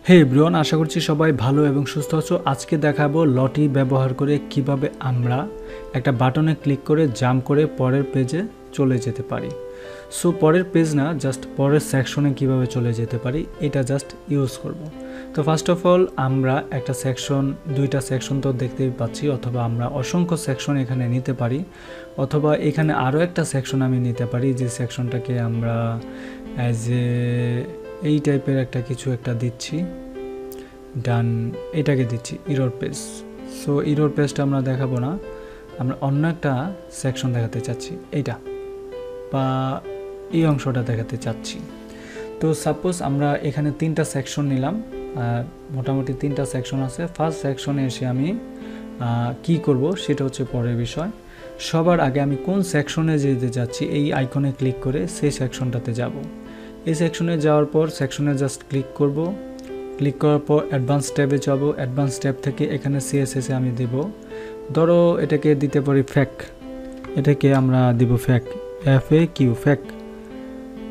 হে everyone, আশা করছি সবাই ভালো এবং সুস্থ আছো। আজকে দেখাবো লটি ব্যবহার করে কিভাবে আমরা একটা বাটনে ক্লিক করে জাম্প করে পরের পেজে চলে যেতে পারি। সো পরের পেজ না, জাস্ট পরের সেকশনে কিভাবে চলে যেতে পারি এটা জাস্ট ইউজ করব। তো ফার্স্ট অফ অল আমরা একটা সেকশন, দুইটা সেকশন তো দেখতেই পাচ্ছি, অথবা আমরা অসংখ্য সেকশন এখানে নিতে পারি, অথবা এখানে আরও একটা সেকশন আমি নিতে পারি, যে সেকশনটাকে আমরা অ্যাজ এ এই টাইপের একটা কিছু একটা দিচ্ছি। ডান, এটাকে দিচ্ছি ইরর পেজ। সো ইরর পেজটা আমরা দেখাবো না, আমরা অন্য একটা সেকশন দেখাতে চাচ্ছি, এইটা বা এই অংশটা দেখাতে চাচ্ছি। তো সাপোজ আমরা এখানে তিনটা সেকশন নিলাম, মোটামুটি তিনটা সেকশন আছে। ফার্স্ট সেকশনে এসে আমি কি করব সেটা হচ্ছে পরের বিষয়। সবার আগে আমি কোন সেকশনে যেতে যাচ্ছি এই আইকনে ক্লিক করে সেই সেকশনটাতে যাব। এই সেকশনে যাওয়ার পর সেকশনে জাস্ট ক্লিক করব। ক্লিক করার পর অ্যাডভান্স ট্যাবে যাব। অ্যাডভান্স ট্যাব থেকে এখানে সিএসএসে আমি দেব, ধরো এটাকে দিতে পারি ফ্যাক, এটাকে আমরা দিব ফ্যাক, FAQ ফ্যাক।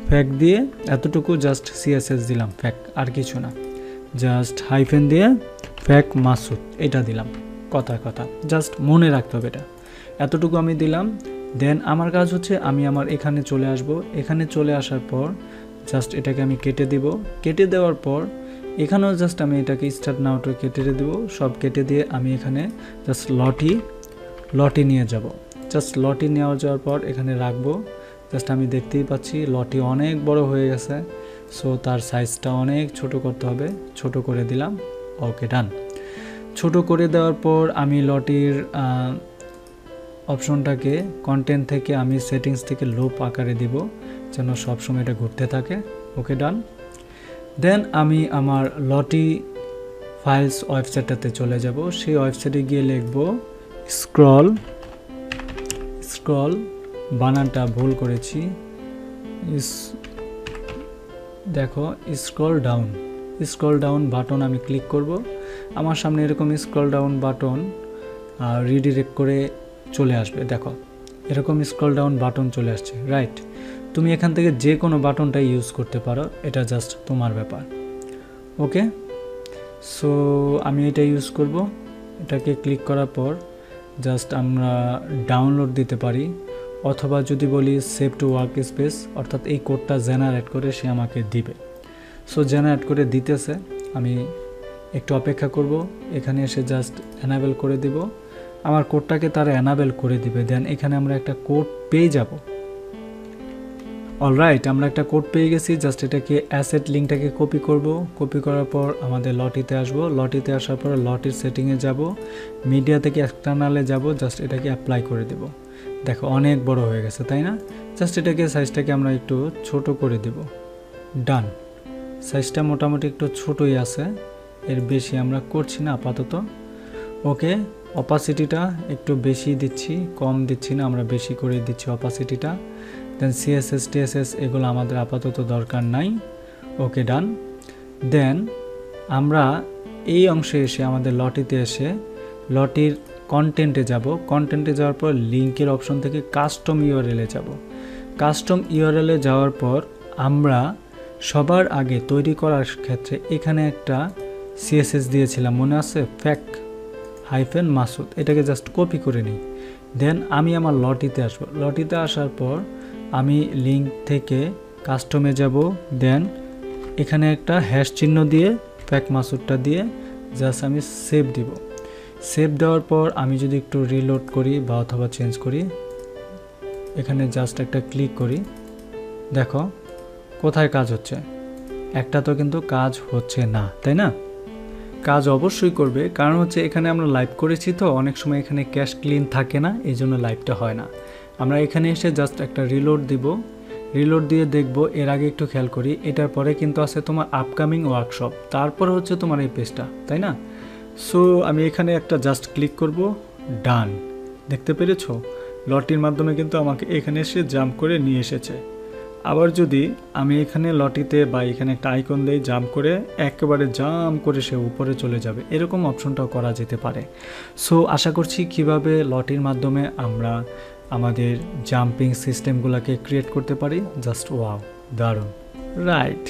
ফ্যাক দিয়ে এতটুকু জাস্ট সিএসএস দিলাম, ফ্যাক, আর কিছু না, জাস্ট হাইফেন দিয়ে ফ্যাক মাসুদ এটা দিলাম। কথা জাস্ট মনে রাখতে হবে এটা, এতটুকু আমি দিলাম। দেন আমার কাজ হচ্ছে আমি আমার এখানে চলে আসব। এখানে চলে আসার পর জাস্ট এটাকে আমি কেটে দিব। কেটে দেওয়ার পর এখানেও জাস্ট আমি এটাকে স্টার্ট নাওটা কেটে দেবো। সব কেটে দিয়ে আমি এখানে জাস্ট লটি নিয়ে যাব। জাস্ট লটি নেওয়া যাওয়ার পর এখানে রাখবো। জাস্ট আমি দেখতেই পাচ্ছি লটি অনেক বড় হয়ে গেছে, সো তার সাইজটা অনেক ছোট করতে হবে। ছোট করে দিলাম, ওকে ডান। ছোট করে দেওয়ার পর আমি লটির অপশনটাকে কন্টেন্ট থেকে আমি সেটিংস থেকে লুপ আকারে দিব, যেন সবসময় এটা ঘুরতে থাকে, ওকে ডান। দেন আমি আমার লটি ফাইলস ওয়েবসাইটটাতে চলে যাব। সেই ওয়েবসাইটে গিয়ে লিখব স্ক্রল, বানানটা ভুল করেছি, দেখো স্ক্রল ডাউন বাটন আমি ক্লিক করব। আমার সামনে এরকম স্ক্রল ডাউন বাটন রিডিরেক্ট করে চলে আসবে। দেখো এরকম স্ক্রল ডাউন বাটন চলে আসছে, রাইট। তুমি এখান থেকে যে কোনো বাটনটা ইউজ করতে পারো, এটা জাস্ট তোমার ব্যাপার, ওকে। সো আমি এটা ইউজ করব। এটাকে ক্লিক করার পর জাস্ট আমরা ডাউনলোড দিতে পারি, অথবা যদি বলি সেভ টু ওয়ার্ক স্পেস, অর্থাৎ এই কোডটা জেনারেট করে সে আমাকে দিবে। সো জেনারেট করে দিতেছে, আমি একটু অপেক্ষা করব। এখানে এসে জাস্ট এনাবেল করে দিব, আমার কোডটাকে তারা এনাবেল করে দিবে। দেন এখানে আমরা একটা কোড পেয়ে যাব। অলরাইট, আমরা একটা কোড পেয়ে গেছি। জাস্ট এটাকে অ্যাসেট লিঙ্কটাকে কপি করব। কপি করার পর আমাদের লটিতে আসব। লটিতে আসার পর লটির সেটিংয়ে যাব, মিডিয়া থেকে এক্সটার্নালে যাব, জাস্ট এটাকে অ্যাপ্লাই করে দেব। দেখো অনেক বড় হয়ে গেছে, তাই না? জাস্ট এটাকে সাইজটাকে আমরা একটু ছোট করে দেব, ডান। সাইজটা মোটামুটি একটু ছোটই আছে, এর বেশি আমরা করছি না আপাতত, ওকে। অপাসিটিটা একটু বেশি দিচ্ছি, কম দিচ্ছি না, আমরা বেশি করে দিচ্ছি অপাসিটিটা। দেন সিএসএস টিএসএস এগুলো আমাদের আপাতত দরকার নাই, ওকে ডান। দেন আমরা এই অংশে এসে আমাদের লটিতে এসে লটির কন্টেন্টে যাব। কন্টেন্টে যাওয়ার পর লিঙ্কের অপশন থেকে কাস্টম ইউআরএলে যাব। কাস্টম ইউআরএলে যাওয়ার পর আমরা সবার আগে তৈরি করার ক্ষেত্রে এখানে একটা সিএসএস দিয়েছিলাম, মনে আছে, ফ্যাক হাইফেন মাসুদ, এটাকে জাস্ট কপি করে নিই। দেন আমি আমার লটিতে আসবো। লটিতে আসার পর আমি লিঙ্ক থেকে কাস্টমে যাব। দেন এখানে একটা হ্যাশ চিহ্ন দিয়ে ফ্যাক মাসুদটা দিয়ে জাস্ট আমি সেভ দিব। সেভ দেওয়ার পর আমি যদি একটু রিলোড করি বা অথবা চেঞ্জ করি, এখানে জাস্ট একটা ক্লিক করি, দেখো কোথায় কাজ হচ্ছে। একটা তো কিন্তু কাজ হচ্ছে না, তাই না? কাজ অবশ্যই করবে, কারণ হচ্ছে এখানে আমরা লাইভ করেছি, তো অনেক সময় এখানে ক্যাশ ক্লিন থাকে না, এই জন্য লাইভটা হয় না। আমরা এখানে এসে জাস্ট একটা রিলোড দিব। রিলোড দিয়ে দেখব, এর আগে একটু খেয়াল করি, এটার পরে কিন্তু আছে তোমার আপকামিং ওয়ার্কশপ, তারপর হচ্ছে তোমার এই পেজটা, তাই না? সো আমি এখানে একটা জাস্ট ক্লিক করব, ডান। দেখতে পেরেছো লটির মাধ্যমে কিন্তু আমাকে এখানে এসে জাম্প করে নিয়ে এসেছে। আবার যদি আমি এখানে লটিতে বা এখানে একটা আইকন দেই, জাম্প করে একেবারে জাম্প করে সে উপরে চলে যাবে, এরকম অপশনটাও করা যেতে পারে। সো আশা করছি কিভাবে লটির মাধ্যমে আমরা আমাদের জাম্পিং সিস্টেমগুলোকে ক্রিয়েট করতে পারি। জাস্ট ওয়াও, দারুণ, রাইট।